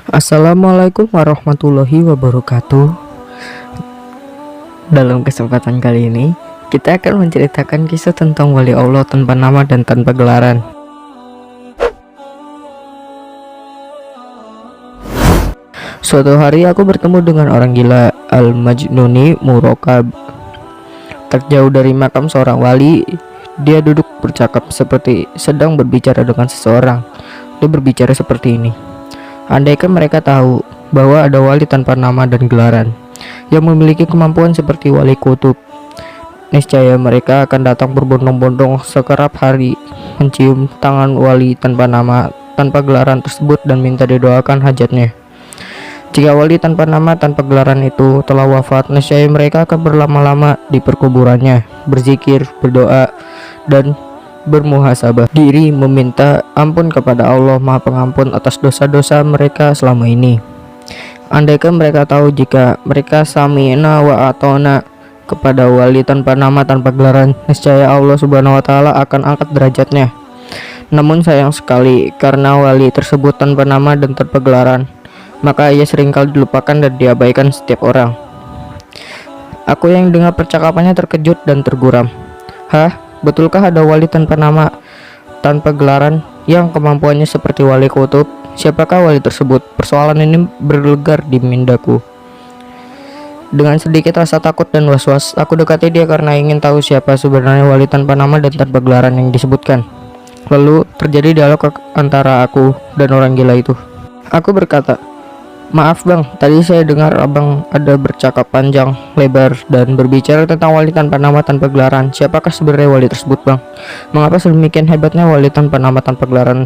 Assalamualaikum warahmatullahi wabarakatuh. Dalam kesempatan kali ini, kita akan menceritakan kisah tentang wali Allah tanpa nama dan tanpa gelaran. Suatu hari aku bertemu dengan orang gila, Al-Majnuni Murokab. Tak jauh dari makam seorang wali, dia duduk bercakap seperti sedang berbicara dengan seseorang. Dia berbicara seperti ini: andaikan mereka tahu bahwa ada wali tanpa nama dan gelaran yang memiliki kemampuan seperti wali kutub, niscaya mereka akan datang berbondong-bondong sekerap hari mencium tangan wali tanpa nama, tanpa gelaran tersebut dan minta didoakan hajatnya. Jika wali tanpa nama, tanpa gelaran itu telah wafat, niscaya mereka akan berlama-lama di perkuburannya, berzikir, berdoa, dan bermuhasabah diri, meminta ampun kepada Allah Maha Pengampun atas dosa-dosa mereka selama ini. Andaikan mereka tahu jika mereka sami'na wa ata'na kepada wali tanpa nama, tanpa gelaran, niscaya Allah Subhanahu wa taala akan angkat derajatnya. Namun sayang sekali, karena wali tersebut tanpa nama dan tanpa gelaran, maka ia seringkali dilupakan dan diabaikan setiap orang. Aku yang dengar percakapannya terkejut dan terguram. Hah? Betulkah ada wali tanpa nama, tanpa gelaran, yang kemampuannya seperti wali kutub? Siapakah wali tersebut? Persoalan ini berlegar di mindaku. Dengan sedikit rasa takut dan was-was, aku dekati dia karena ingin tahu siapa sebenarnya wali tanpa nama dan tanpa gelaran yang disebutkan. Lalu terjadi dialog antara aku dan orang gila itu. Aku berkata, "Maaf bang, tadi saya dengar abang ada bercakap panjang lebar dan berbicara tentang wali tanpa nama, tanpa gelaran. Siapakah sebenarnya wali tersebut bang? Mengapa sedemikian hebatnya wali tanpa nama, tanpa gelaran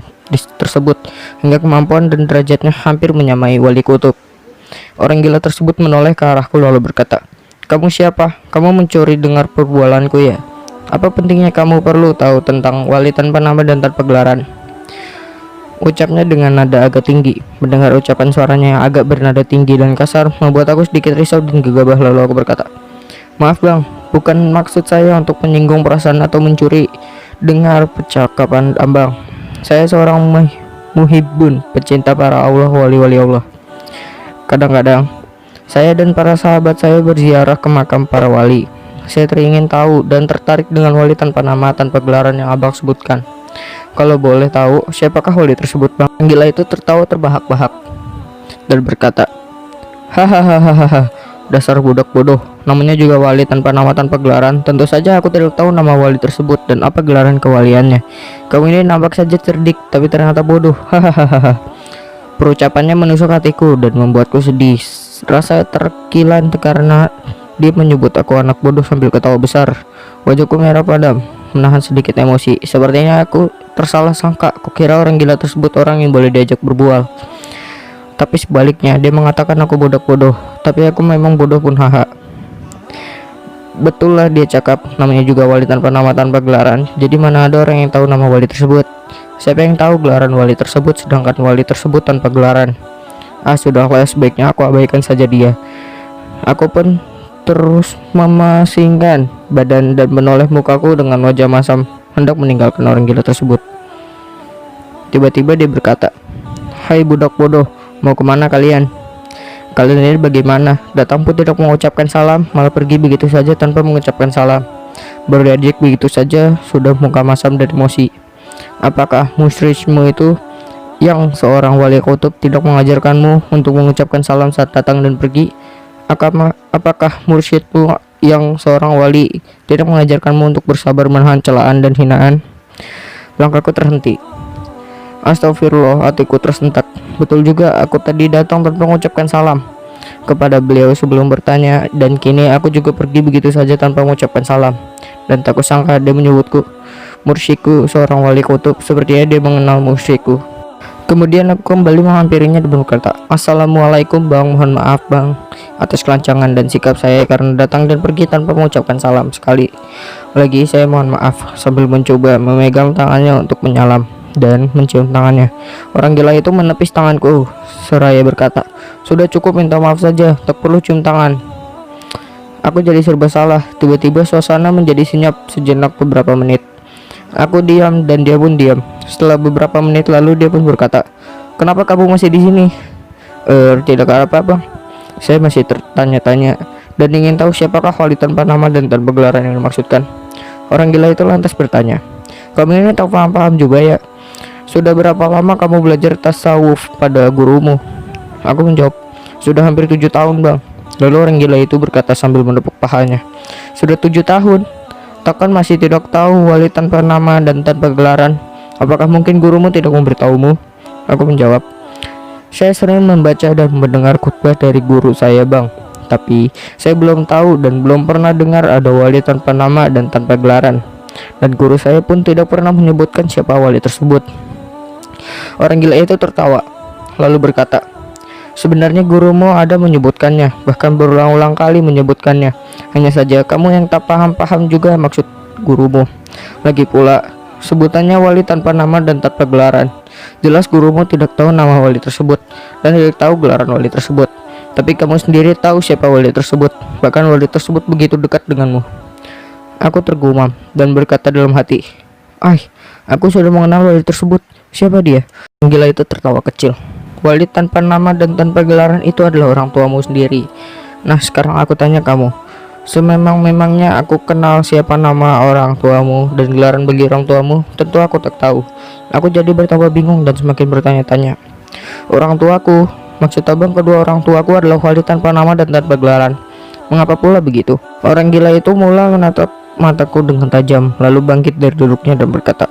tersebut, hingga kemampuan dan derajatnya hampir menyamai wali kutub?" Orang gila tersebut menoleh ke arahku lalu berkata, "Kamu siapa? Kamu mencuri dengar perbualanku ya? Apa pentingnya kamu perlu tahu tentang wali tanpa nama dan tanpa gelaran?" Ucapnya dengan nada agak tinggi. Mendengar ucapan suaranya yang agak bernada tinggi dan kasar membuat aku sedikit risau dan gegabah, lalu aku berkata, "Maaf bang, bukan maksud saya untuk menyinggung perasaan atau mencuri dengar percakapan abang. Saya seorang muhibbun, pecinta para Allah, wali-wali Allah. Kadang-kadang saya dan para sahabat saya berziarah ke makam para wali. Saya teringin tahu dan tertarik dengan wali tanpa nama, tanpa gelaran yang abang sebutkan. Kalau boleh tahu, siapakah wali tersebut bang?" Gila itu tertawa terbahak-bahak dan berkata, "Hahaha, dasar budak bodoh. Namanya juga wali tanpa nama, tanpa gelaran. Tentu saja aku tidak tahu nama wali tersebut dan apa gelaran kewaliannya. Kamu ini nampak saja cerdik, tapi ternyata bodoh. Hahaha." Perucapannya menusuk hatiku dan membuatku sedih. Rasa terkilan karena dia menyebut aku anak bodoh sambil ketawa besar. Wajahku merah padam, menahan sedikit emosi. Sepertinya aku tersalah sangka. Kukira orang gila tersebut orang yang boleh diajak berbual. Tapi sebaliknya, dia mengatakan aku bodoh bodoh. Tapi aku memang bodoh pun, haha. Betul lah dia cakap, namanya juga wali tanpa nama, tanpa gelaran. Jadi mana ada orang yang tahu nama wali tersebut? Siapa yang tahu gelaran wali tersebut, sedangkan wali tersebut tanpa gelaran? Sudahlah, sebaiknya aku abaikan saja dia. Aku pun terus memasingkan badan dan menoleh mukaku dengan wajah masam, hendak meninggalkan orang gila tersebut. Tiba-tiba dia berkata, "Hai budak bodoh, mau kemana kalian? Kalian ini bagaimana? Datang pun tidak mengucapkan salam, malah pergi begitu saja tanpa mengucapkan salam. Berdejek begitu saja, sudah muka masam dan emosi. Apakah musyrikmu itu yang seorang wali kutub tidak mengajarkanmu untuk mengucapkan salam saat datang dan pergi? Apakah mursyidmu yang seorang wali tidak mengajarkanmu untuk bersabar menahan celaan dan hinaan?" Langkahku terhenti. Astagfirullah, hatiku tersentak. Betul juga, aku tadi datang tanpa mengucapkan salam kepada beliau sebelum bertanya, dan kini aku juga pergi begitu saja tanpa mengucapkan salam. Dan tak kusangka dia menyebutku mursyidku seorang wali kutub, sepertinya dia mengenal mursyidku. Kemudian aku kembali menghampirinya dan berkata, "Assalamualaikum bang, mohon maaf bang atas kelancangan dan sikap saya karena datang dan pergi tanpa mengucapkan salam. Sekali lagi saya mohon maaf." Sambil mencoba memegang tangannya untuk menyalam dan mencium tangannya, orang gila itu menepis tanganku seraya berkata, "Sudah cukup, minta maaf saja, tak perlu cium tangan." Aku jadi serba salah. Tiba-tiba suasana menjadi senyap sejenak beberapa menit. Aku diam dan dia pun diam. Setelah beberapa menit lalu dia pun berkata, "Kenapa kamu masih di sini? Tidak apa bang, saya masih tertanya-tanya dan ingin tahu siapakah wali tanpa nama dan tanpa gelaran yang dimaksudkan. Orang gila itu lantas bertanya, kamu ini tak paham-paham juga ya? Sudah berapa lama kamu belajar tasawuf pada gurumu? Aku menjawab, sudah hampir 7 tahun bang. Lalu orang gila itu berkata sambil menepuk pahanya, sudah 7 tahun? Takkan masih tidak tahu wali tanpa nama dan tanpa gelaran? Apakah mungkin gurumu tidak memberitahumu? Aku menjawab, saya sering membaca dan mendengar khutbah dari guru saya bang, tapi saya belum tahu dan belum pernah dengar ada wali tanpa nama dan tanpa gelaran. Dan guru saya pun tidak pernah menyebutkan siapa wali tersebut. Orang gila itu tertawa, lalu berkata, sebenarnya gurumu ada menyebutkannya, bahkan berulang-ulang kali menyebutkannya. Hanya saja kamu yang tak paham-paham juga maksud gurumu. Lagi pula, sebutannya wali tanpa nama dan tanpa gelaran. Jelas gurumu tidak tahu nama wali tersebut dan tidak tahu gelaran wali tersebut. Tapi kamu sendiri tahu siapa wali tersebut. Bahkan wali tersebut begitu dekat denganmu. Aku tergumam dan berkata dalam hati, aku sudah mengenal wali tersebut. Siapa dia? Gila itu tertawa kecil. Wali tanpa nama dan tanpa gelaran itu adalah orang tuamu sendiri. Nah sekarang aku tanya kamu, sememang-memangnya aku kenal siapa nama orang tuamu dan gelaran bagi orang tuamu? Tentu aku tak tahu. Aku jadi bertambah bingung dan semakin bertanya-tanya. Orang tuaku, maksud abang kedua orang tuaku adalah wali tanpa nama dan tanpa gelaran. Mengapa pula begitu? Orang gila itu mulai menatap mataku dengan tajam, lalu bangkit dari duduknya dan berkata,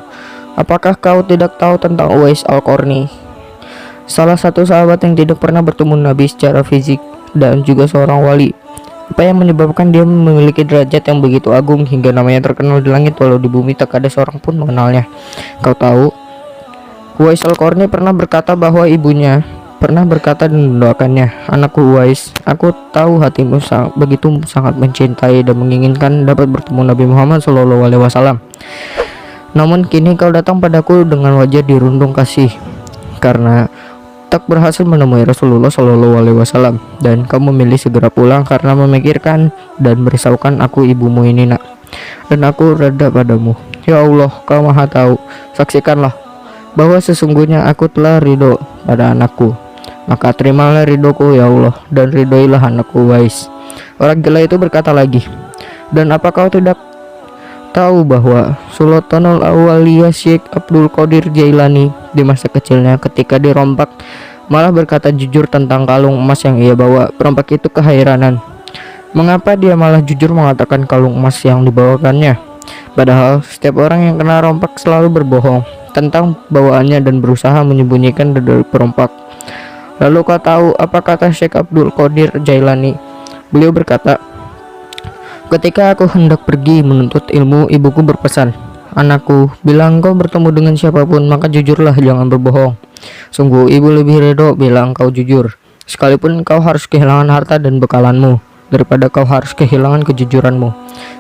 apakah kau tidak tahu tentang Uwais Al-Qarni? Salah satu sahabat yang tidak pernah bertemu Nabi secara fisik dan juga seorang wali. Apa yang menyebabkan dia memiliki derajat yang begitu agung hingga namanya terkenal di langit walau di bumi tak ada seorang pun mengenalnya? Kau tahu, Uwais Al-Qarni pernah berkata bahwa ibunya pernah berkata dan mendoakannya, anakku Uwais, aku tahu hatimu begitu sangat mencintai dan menginginkan dapat bertemu Nabi Muhammad SAW. Namun kini kau datang padaku dengan wajah dirundung kasih karena tak berhasil menemui Rasulullah SAW, dan kau memilih segera pulang karena memikirkan dan merisaukan aku ibumu ini nak. Dan aku reda padamu. Ya Allah, kau maha tahu, saksikanlah bahwa sesungguhnya aku telah ridho pada anakku. Maka terimalah ridhoku ya Allah, dan ridhoilah anakku Uwais. Orang gila itu berkata lagi, dan apa kau tidak tahu bahwa Sultanul Awliya Syekh Abdul Qadir Jailani di masa kecilnya ketika dirombak malah berkata jujur tentang kalung emas yang ia bawa. Perompak itu kehairanan, mengapa dia malah jujur mengatakan kalung emas yang dibawakannya, padahal setiap orang yang kena rompak selalu berbohong tentang bawaannya dan berusaha menyembunyikan dari perompak. Lalu kau tahu apa kata Syekh Abdul Qadir Jailani? Beliau berkata, ketika aku hendak pergi menuntut ilmu, ibuku berpesan, anakku, bila engkau bertemu dengan siapapun maka jujurlah, jangan berbohong. Sungguh ibu lebih ridho bila engkau jujur, sekalipun engkau harus kehilangan harta dan bekalanmu, daripada kau harus kehilangan kejujuranmu.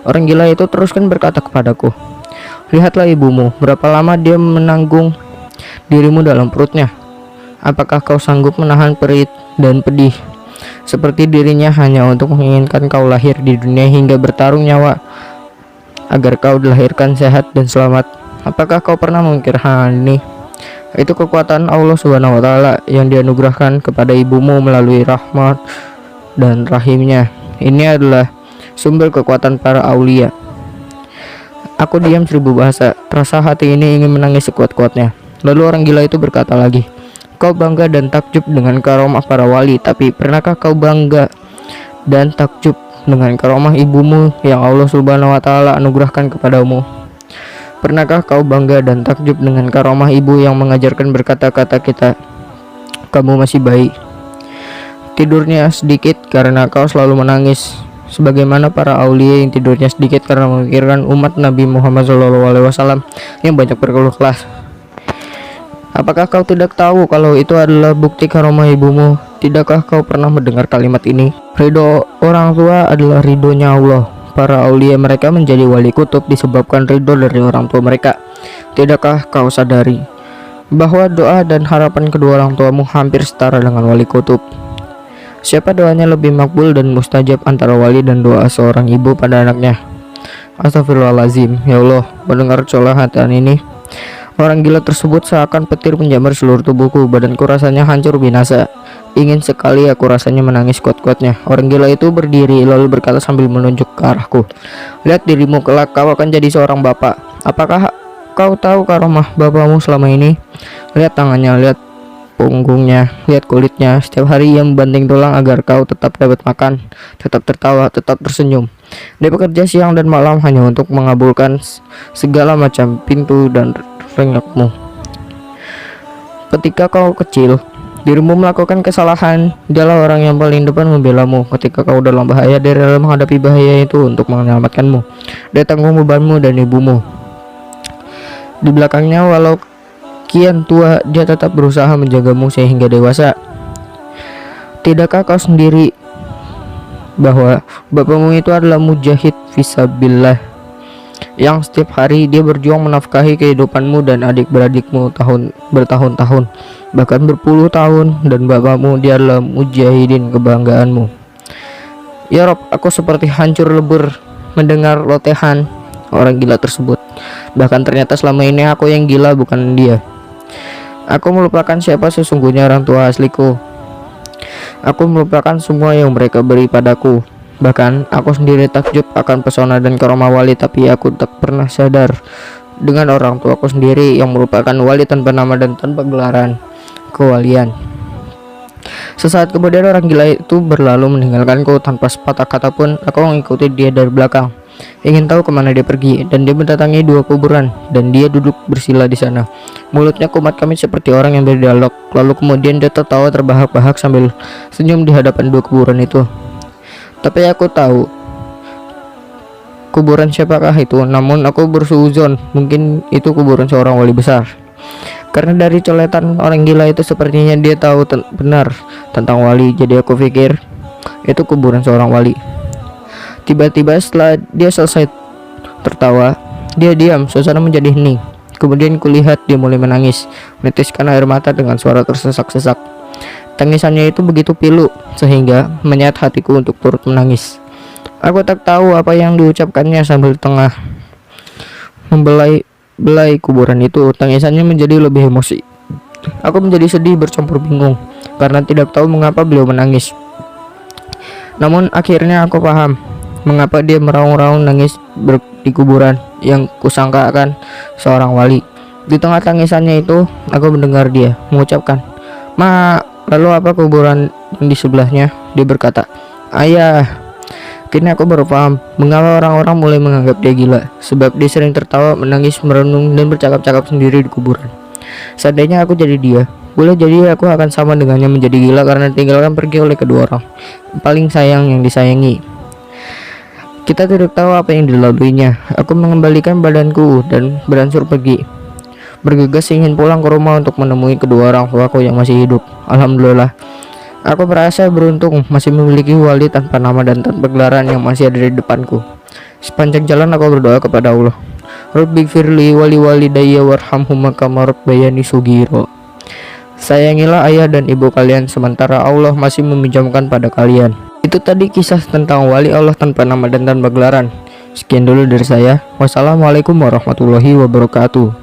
Orang gila itu teruskan berkata kepadaku, lihatlah ibumu, berapa lama dia menanggung dirimu dalam perutnya. Apakah kau sanggup menahan perih dan pedih seperti dirinya hanya untuk menginginkan kau lahir di dunia hingga bertaruh nyawa agar kau dilahirkan sehat dan selamat? Apakah kau pernah memikirkan hal ini? Itu kekuatan Allah Subhanahu wa Ta'ala yang dianugerahkan kepada ibumu melalui rahmat dan rahimnya. Ini adalah sumber kekuatan para aulia. Aku diam 1000 bahasa, terasa hati ini ingin menangis sekuat-kuatnya. Lalu orang gila itu berkata lagi, kau bangga dan takjub dengan karomah para wali, tapi pernahkah kau bangga dan takjub dengan karomah ibumu yang Allah Subhanahu wa Ta'ala anugerahkan kepadamu? Pernahkah kau bangga dan takjub dengan karomah ibu yang mengajarkan berkata-kata kita, kamu masih bayi, tidurnya sedikit karena kau selalu menangis, sebagaimana para aulia yang tidurnya sedikit karena memikirkan umat Nabi Muhammad SAW yang banyak berkeluh kesah. Apakah kau tidak tahu kalau itu adalah bukti karomah ibumu? Tidakkah kau pernah mendengar kalimat ini? Ridho orang tua adalah ridhonya Allah. Para aulia mereka menjadi wali kutub disebabkan ridho dari orang tua mereka. Tidakkah kau sadari bahwa doa dan harapan kedua orang tuamu hampir setara dengan wali kutub? Siapa doanya lebih makbul dan mustajab antara wali dan doa seorang ibu pada anaknya? Astagfirullahaladzim, ya Allah, mendengar colahan ini Orang gila tersebut seakan petir menjamur seluruh tubuhku. Badanku rasanya hancur binasa. Ingin sekali aku rasanya menangis kuat-kuatnya. Orang gila itu berdiri lalu berkata sambil menunjuk ke arahku, "Lihat dirimu kelak, kau akan jadi seorang bapak. Apakah kau tahu karomah bapakmu selama ini? Lihat tangannya, lihat punggungnya, lihat kulitnya. Setiap hari ia membanting tulang agar kau tetap dapat makan, tetap tertawa, tetap tersenyum. Dia bekerja siang dan malam hanya untuk mengabulkan segala macam pintu dan renyahmu. Ketika kau kecil, dirimu melakukan kesalahan. Dialah orang yang paling depan membelamu. Ketika kau dalam bahaya, dia rela menghadapi bahaya itu untuk menyelamatkanmu. Dia tanggung bebanmu dan ibumu. Di belakangnya, walau kian tua, dia tetap berusaha menjagamu sehingga dewasa. Tidakkah kau sendiri bahwa bapakmu itu adalah mujahid fisabilillah yang setiap hari dia berjuang menafkahi kehidupanmu dan adik-beradikmu bertahun-tahun, bahkan berpuluh tahun, dan bapakmu dia adalah mujahidin kebanggaanmu. Ya Rob, aku seperti hancur lebur mendengar lotehan orang gila tersebut. Bahkan ternyata selama ini aku yang gila, bukan dia. Aku melupakan siapa sesungguhnya orang tua asliku. Aku melupakan semua yang mereka beri padaku. Bahkan aku sendiri takjub akan pesona dan karomah wali, tapi aku tak pernah sadar dengan orang tuaku sendiri yang merupakan wali tanpa nama dan tanpa gelaran kewalian. Sesaat kemudian orang gila itu berlalu meninggalkanku tanpa sepatah kata pun. Aku mengikuti dia dari belakang, ingin tahu kemana dia pergi, dan dia mendatangi dua kuburan dan dia duduk bersila di sana. Mulutnya kumat kamit seperti orang yang berdialog. Lalu kemudian dia tertawa terbahak-bahak sambil senyum di hadapan dua kuburan itu. Tapi aku tahu kuburan siapakah itu, namun aku bersuuzon mungkin itu kuburan seorang wali besar. Karena dari coletan orang gila itu sepertinya dia tahu benar tentang wali, jadi aku pikir itu kuburan seorang wali. Tiba-tiba setelah dia selesai tertawa, dia diam, suasana menjadi hening. Kemudian kulihat dia mulai menangis, menitiskan air mata dengan suara tersesak-sesak. Tangisannya itu begitu pilu sehingga menyayat hatiku untuk turut menangis. Aku tak tahu apa yang diucapkannya sambil tengah membelai kuburan itu. Tangisannya menjadi lebih emosi. Aku menjadi sedih bercampur bingung karena tidak tahu mengapa beliau menangis. Namun akhirnya aku paham mengapa dia meraung-raung nangis di kuburan yang kusangka akan seorang wali. Di tengah tangisannya itu aku mendengar dia mengucapkan, "Ma." Lalu apa kuburan yang di sebelahnya? Dia berkata, "Ayah." Kini aku baru paham mengapa orang-orang mulai menganggap dia gila, sebab dia sering tertawa, menangis, merenung, dan bercakap-cakap sendiri di kuburan. Seandainya aku jadi dia, boleh jadi aku akan sama dengannya menjadi gila karena tinggalkan pergi oleh kedua orang paling sayang yang disayangi. Kita tidak tahu apa yang dilaluinya. Aku mengembalikan badanku dan beransur pergi, bergegas ingin pulang ke rumah untuk menemui kedua orang tuaku yang masih hidup. Alhamdulillah, aku merasa beruntung masih memiliki wali tanpa nama dan tanpa gelaran yang masih ada di depanku. Sepanjang jalan aku berdoa kepada Allah, Rabbighfirli wali walidayya warhamhuma kama rabbayani sugiro. Sayangilah ayah dan ibu kalian sementara Allah masih meminjamkan pada kalian. Itu tadi kisah tentang wali Allah tanpa nama dan tanpa gelaran. Sekian dulu dari saya. Wassalamualaikum warahmatullahi wabarakatuh.